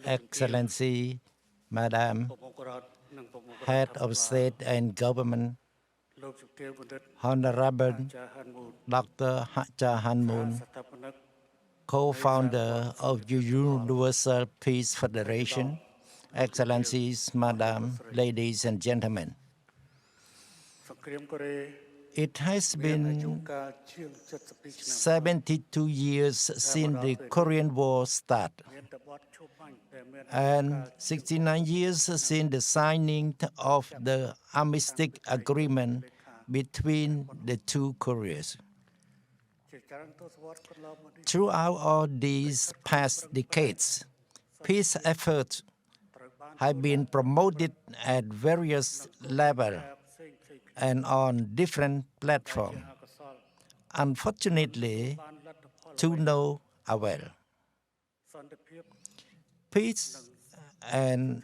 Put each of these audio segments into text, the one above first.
Excellency, Madam, Head of State and Government, Honorable Dr. Hacha Hanmoon, co-founder of the Universal Peace Federation, Excellencies, Madam, ladies and gentlemen. It has been 72 years since the Korean War started, and 69 years since the signing of the Armistice Agreement between the two Koreas. Throughout all these past decades, peace efforts have been promoted at various levels and on different platforms. Unfortunately, to no avail. Peace and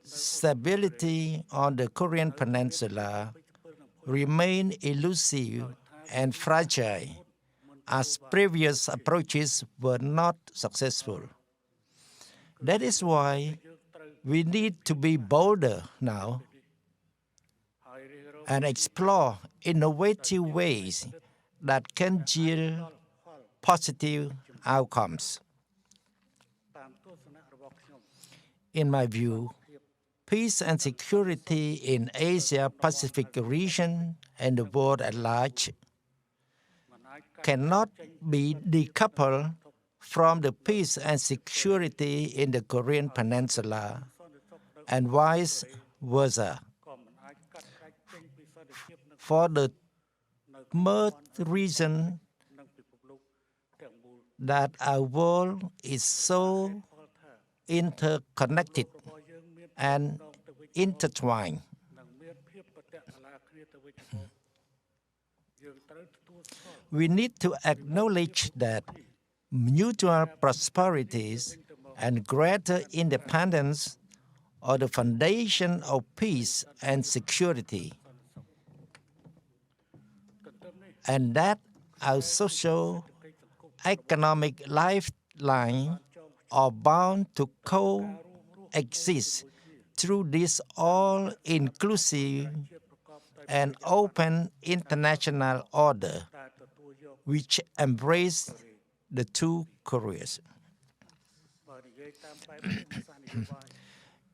stability on the Korean Peninsula remain elusive and fragile as previous approaches were not successful. That is why we need to be bolder now and explore innovative ways that can yield positive outcomes. In my view, peace and security in Asia-Pacific region and the world at large cannot be decoupled from the peace and security in the Korean Peninsula and vice versa. For the mere reason that our world is so interconnected and intertwined. We need to acknowledge that mutual prosperities and greater independence are the foundation of peace and security, and that our social, economic lifeline are bound to coexist through this all-inclusive and open international order which embrace the two Koreas.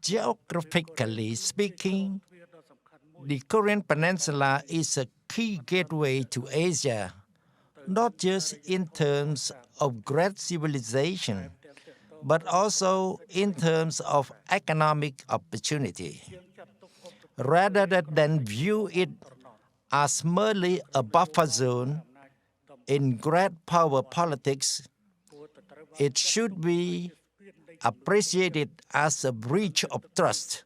Geographically speaking, the Korean Peninsula is a key gateway to Asia, not just in terms of great civilization, but also in terms of economic opportunity. Rather than view it as merely a buffer zone in great power politics, it should be appreciated as a breach of trust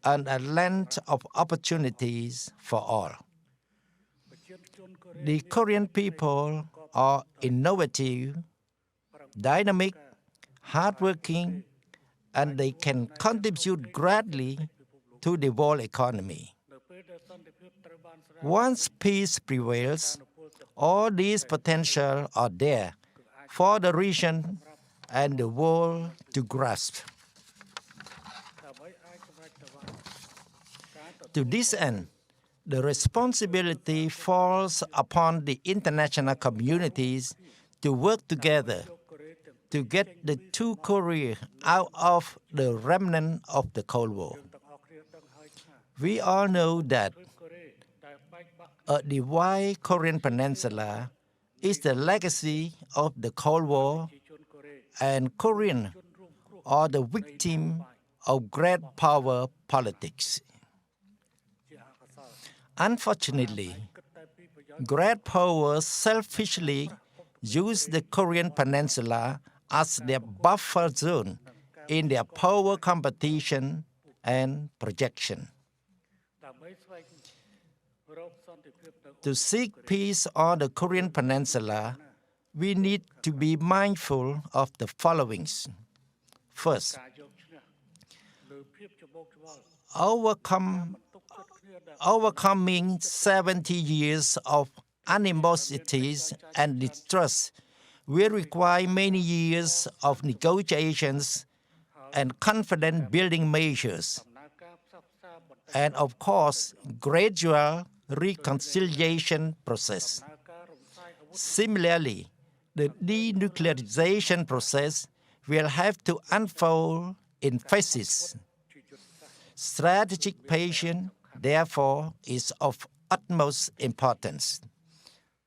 and a land of opportunities for all. The Korean people are innovative, dynamic, hardworking, and they can contribute greatly to the world economy. Once peace prevails, all these potential are there for the region and the world to grasp. To this end, the responsibility falls upon the international communities to work together to get the two Koreas out of the remnant of the Cold War. We all know that a divided Korean Peninsula is the legacy of the Cold War, and Koreans are the victim of great power politics. Unfortunately, great powers selfishly use the Korean Peninsula as their buffer zone in their power competition and projection. To seek peace on the Korean Peninsula, we need to be mindful of the followings. First, overcoming 70 years of animosities and distrust will require many years of negotiations, and confidence building measures, and of course, gradual reconciliation process. Similarly, the denuclearization process will have to unfold in phases. Strategic patience, therefore, is of utmost importance.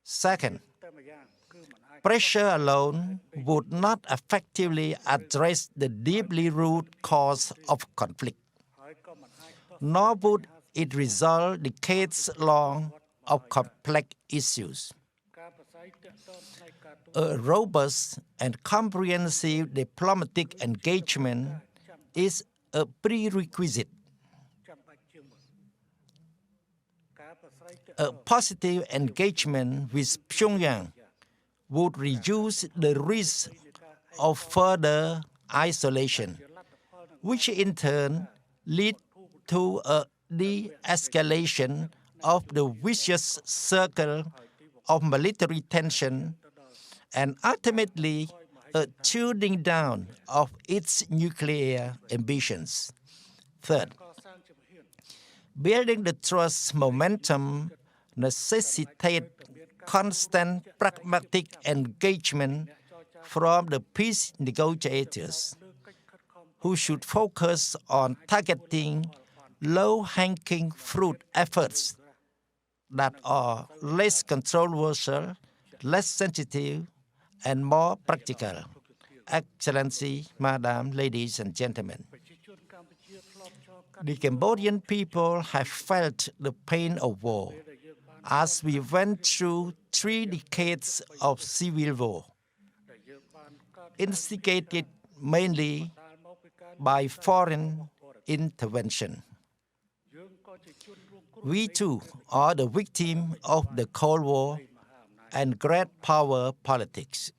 Second, pressure alone would not effectively address the deeply rooted cause of conflict, nor would it resolve decades long of complex issues. A robust and comprehensive diplomatic engagement is a prerequisite. A positive engagement with Pyongyang would reduce the risk of further isolation, which in turn lead to a de-escalation of the vicious circle of military tension and ultimately a tuning down of its nuclear ambitions. Third, building the trust momentum necessitates constant pragmatic engagement from the peace negotiators, who should focus on targeting low-hanging fruit efforts that are less controversial, less sensitive, and more practical. Excellency, Madam, ladies and gentlemen, the Cambodian people have felt the pain of war as we went through 3 decades of civil war, instigated mainly by foreign intervention. We too are the victim of the Cold War and great power politics.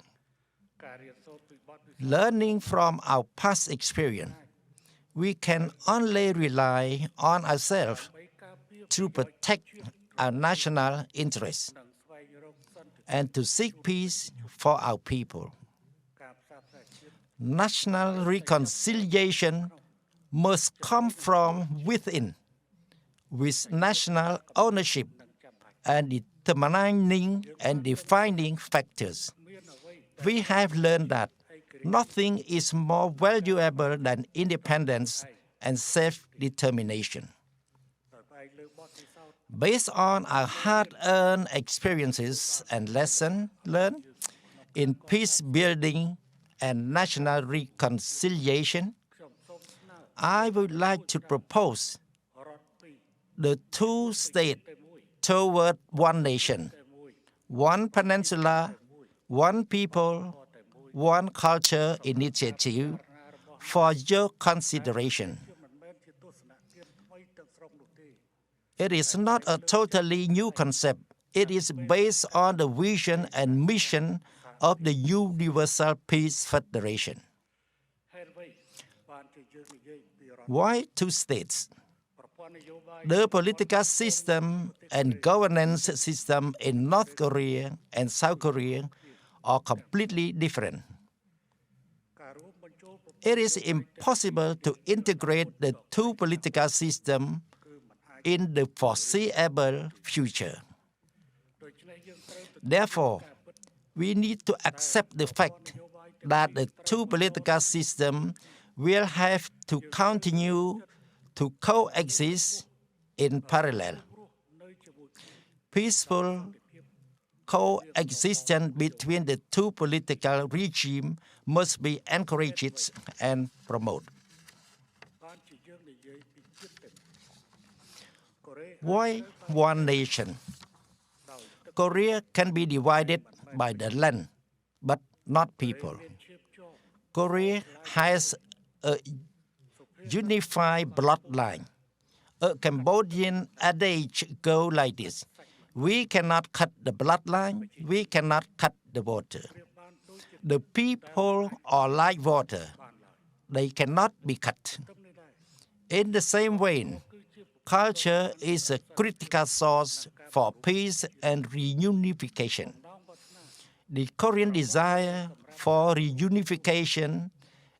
Learning from our past experience, we can only rely on ourselves to protect our national interests and to seek peace for our people. National reconciliation must come from within, with national ownership and determining and defining factors. We have learned that nothing is more valuable than independence and self-determination. Based on our hard-earned experiences and lessons learned in peace building and national reconciliation, I would like to propose the 2-state toward one nation, one peninsula, one people, one culture initiative for your consideration. It is not a totally new concept. It is based on the vision and mission of the Universal Peace Federation. Why 2 states? The political system and governance system in North Korea and South Korea are completely different. It is impossible to integrate the 2 political systems in the foreseeable future. Therefore, we need to accept the fact that the 2 political systems will have to continue to coexist in parallel. Peaceful coexistence between the 2 political regimes must be encouraged and promoted. Why one nation? Korea can be divided by the land, but not people. Korea has a unified bloodline. A Cambodian adage goes like this: we cannot cut the bloodline, we cannot cut the water. The people are like water, they cannot be cut. In the same vein, culture is a critical source for peace and reunification. The Korean desire for reunification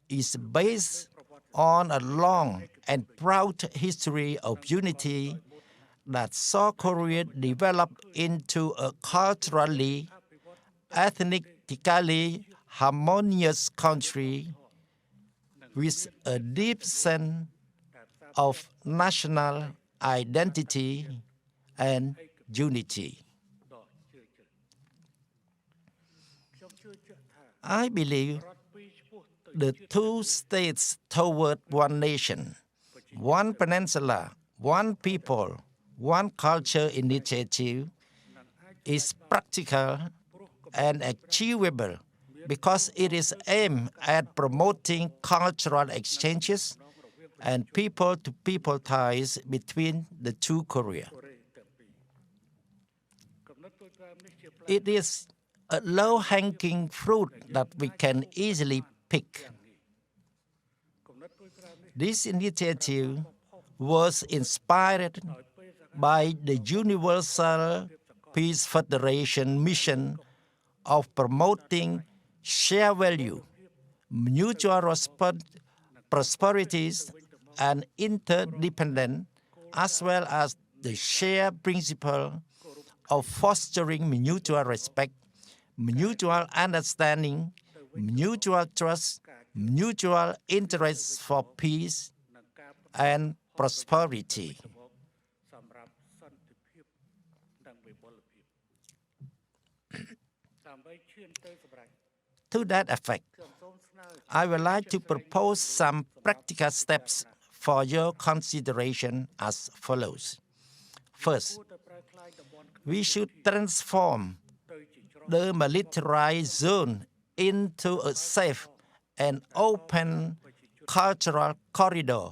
is based on a long and proud history of unity that saw Korea develop into a culturally, ethnically harmonious country with a deep sense of national identity and unity. I believe the two states toward one nation, one peninsula, one people, one culture initiative is practical and achievable because it is aimed at promoting cultural exchanges and people-to-people ties between the two Koreas. It is a low-hanging fruit that we can easily pick. This initiative was inspired by the Universal Peace Federation mission of promoting shared value, mutual prosperities, and interdependence, as well as the shared principle of fostering mutual respect, mutual understanding, mutual trust, mutual interest for peace and prosperity. To that effect, I would like to propose some practical steps for your consideration as follows. First, we should transform the militarized zone into a safe and open cultural corridor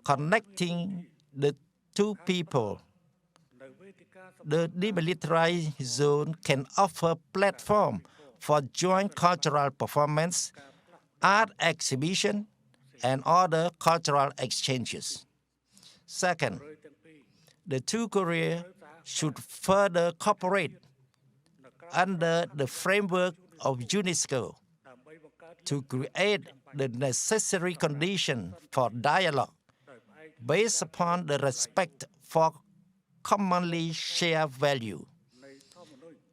connecting the two people. The demilitarized zone can offer platform for joint cultural performance, art exhibition, and other cultural exchanges. Second, the two Koreas should further cooperate under the framework of UNESCO to create the necessary condition for dialogue based upon the respect for commonly shared value.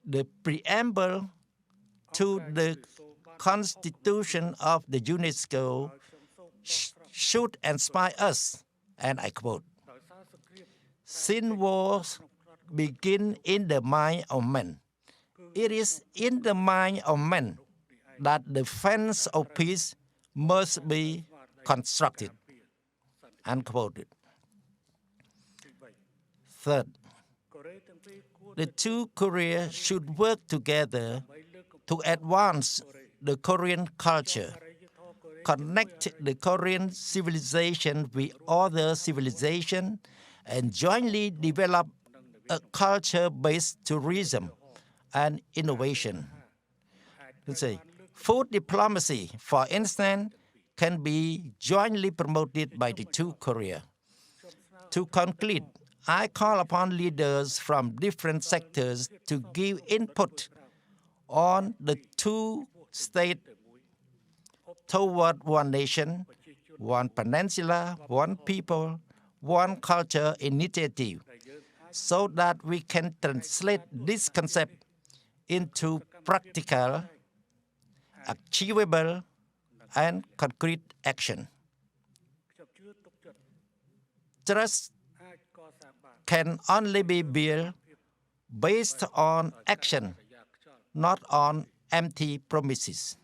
The preamble to the Constitution of the UNESCO should inspire us, and I quote, "Since wars begin in the mind of men, it is in the mind of men that the fence of peace must be constructed." Unquoted. Third, the two Koreas should work together to advance the Korean culture, connect the Korean civilization with other civilizations, and jointly develop a culture-based tourism and innovation. Let's say, food diplomacy, for instance, can be jointly promoted by the two Koreas. To conclude, I call upon leaders from different sectors to give input on the two states toward one nation, one peninsula, one people, one culture initiative, so that we can translate this concept into practical, achievable, and concrete action. Trust can only be built based on action, not on empty promises.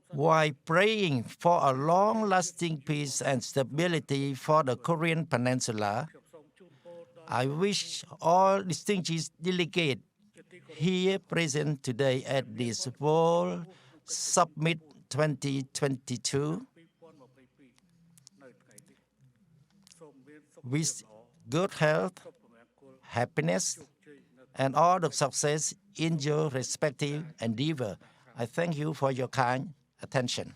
While praying for a long-lasting peace and stability for the Korean Peninsula, I wish all distinguished delegates here present today at this World Summit 2022 with good health, happiness, and all the success in your respective endeavor. I thank you for your kind attention.